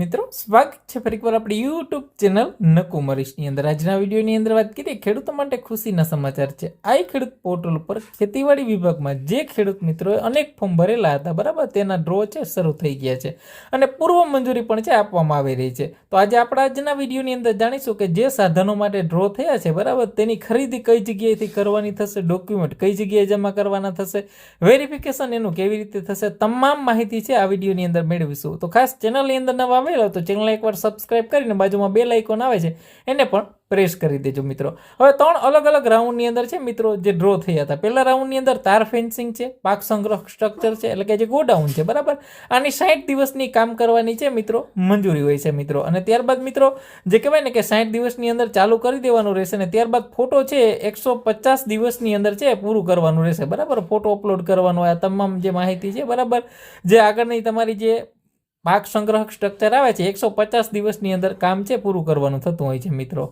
મિત્રો સ્વાગત છે ફરી એકવાર આપણી યુટ્યુબ ચેનલ નકુમરીશની અંદર। આજના વિડીયોની અંદર વાત કરીએ ખેડૂતો માટે ખુશીના સમાચાર છે। આ ખેડૂત પોર્ટલ ઉપર ખેતીવાડી વિભાગમાં જે ખેડૂત મિત્રોએ અનેક ફોર્મ ભરેલા હતા બરાબર, તેના ડ્રો છે શરૂ થઈ ગયા છે અને પૂર્વ મંજૂરી પણ છે આપવામાં આવી રહી છે। તો આજે આપણે આજના વિડીયોની અંદર જાણીશું કે જે સાધનો માટે ડ્રો થયા છે બરાબર, તેની ખરીદી કઈ જગ્યાએથી કરવાની થશે, ડોક્યુમેન્ટ કઈ જગ્યાએ જમા કરવાના થશે, વેરિફિકેશન એનું કેવી રીતે થશે, તમામ માહિતી છે આ વિડીયોની અંદર મેળવીશું। તો ખાસ ચેનલની અંદર નવા તો ચેનલ એકવાર સબસ્ક્રાઇબ કરીને બાજુમાં બેલ આઇકોન આવે છે એને પણ પ્રેસ કરી દેજો મિત્રો। હવે 3 અલગ અલગ રાઉન્ડની અંદર છે મિત્રો જે ડ્રો થયા હતા। પહેલા રાઉન્ડની અંદર તાર ફેન્સિંગ છે, પાક સંગ્રહ સ્ટ્રક્ચર છે એટલે કે જે ગોડાઉન છે બરાબર, આની 60 દિવસની કામ કરવાની છે મિત્રો મંજૂરી હોય છે મિત્રો। અને ત્યારબાદ મિત્રો જે કહેવાય ને કે 60 દિવસની અંદર ચાલુ કરી દેવાનું રહેશે અને ત્યારબાદ ફોટો છે 150 દિવસની અંદર છે પૂરું કરવાનું રહેશે બરાબર। ફોટો અપલોડ કરવાનો આ તમામ જે માહિતી છે બરાબર, જે આગળની તમારી જે પાક સંગ્રહ સ્ટ્રક્ચર આવે છે 150 દિવસની અંદર કામ છે પૂરું કરવાનું થતું હોય છે મિત્રો।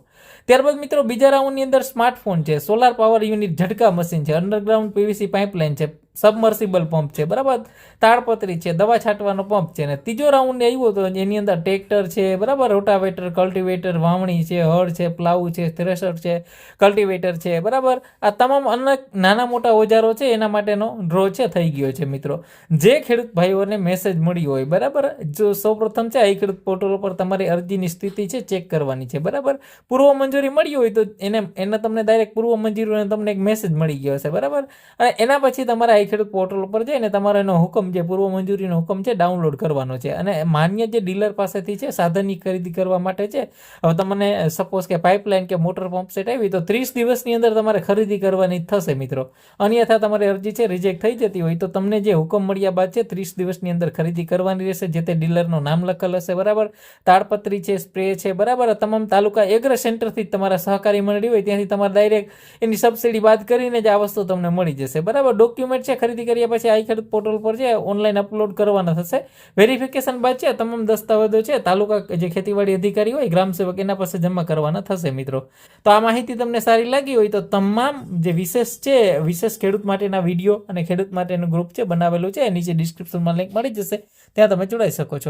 ત્યારબાદ મિત્રો બીજા રાઉન્ડની અંદર સ્માર્ટફોન છે, સોલાર પાવર યુનિટ, ઝટકા મશીન છે, અંડરગ્રાઉન્ડ પીવીસી પાઇપલાઇન છે, સબમર્સિબલ પંપ છે બરાબર, તાડપત્રી છે, દવા છાંટવાનો પંપ છે। અને ત્રીજો રાઉન્ડ આવ્યો હતો એની અંદર ટ્રેક્ટર છે બરાબર, રોટાવેટર, કલ્ટિવેટર, વાવણી છે, હળ છે, પ્લાવ છે, થ્રેશર છે, કલ્ટિવેટર છે બરાબર, આ તમામ અનેક નાના મોટા ઓજારો છે એના માટેનો ડ્રો છે થઈ ગયો છે મિત્રો। જે ખેડૂત ભાઈઓને મેસેજ મળ્યો હોય બરાબર, જો સૌપ્રથમ છે આ ખેડૂત પોર્ટલ પર તમારી અરજીની સ્થિતિ છે ચેક કરવાની છે બરાબર। પૂર્વ મંજૂરી મળી હોય તો એને તમને ડાયરેક્ટ પૂર્વ મંજૂરીનો તમને એક મેસેજ મળી ગયો હશે બરાબર, અને એના પછી તમારા ખેડૂત પોર્ટલ ઉપર જઈને તમારો એનો હુકમ જે પૂર્વ મંજૂરીનો હુકમ છે ડાઉનલોડ કરવાનો છે અને માન્ય જે ડીલર પાસેથી છે સાધનની ખરીદી કરવા માટે છે। હવે તમને સપોઝ કે પાઇપલાઇન કે મોટર પંપ સેટ આવી તો 30 દિવસની અંદર તમારે ખરીદી કરવાની થશે મિત્રો, અન્યથા તમારી અરજી છે રિજેક્ટ થઈ જતી હોય તો તમને જે હુકમ મળ્યા બાદ છે 30 દિવસની અંદર ખરીદી કરવાની રહેશે। જે તે ડીલરનું નામ લખેલ હશે બરાબર, તાડપત્રી છે, સ્પ્રે છે બરાબર, તમામ તાલુકા એગ્રો સેન્ટરથી તમારા સહકારી મંડળી હોય ત્યાંથી તમારે ડાયરેક્ટ એની સબસિડી બાદ કરીને જ આ વસ્તુ તમને મળી જશે બરાબર। ડોક્યુમેન્ટ છે ખરીદી કર્યા પછી આ ખેડૂત પોર્ટલ પર છે ઓનલાઈન અપલોડ કરવાના થશે। વેરિફિકેશન બાદ છે તમામ દસ્તાવેજો છે તાલુકા જે ખેતીવાડી અધિકારી હોય, ગ્રામ સેવક એના પાસે જમા કરવાના થશે મિત્રો। તો આ માહિતી તમને સારી લાગી હોય તો તમામ જે વિશેષ ખેડૂત માટેના વિડીયો અને ખેડૂત માટેનું ગ્રુપ છે બનાવેલું છે, નીચે ડિસ્ક્રિપ્શનમાં લિંક મળી જશે, ત્યાં તમે જોડાઈ શકો છો।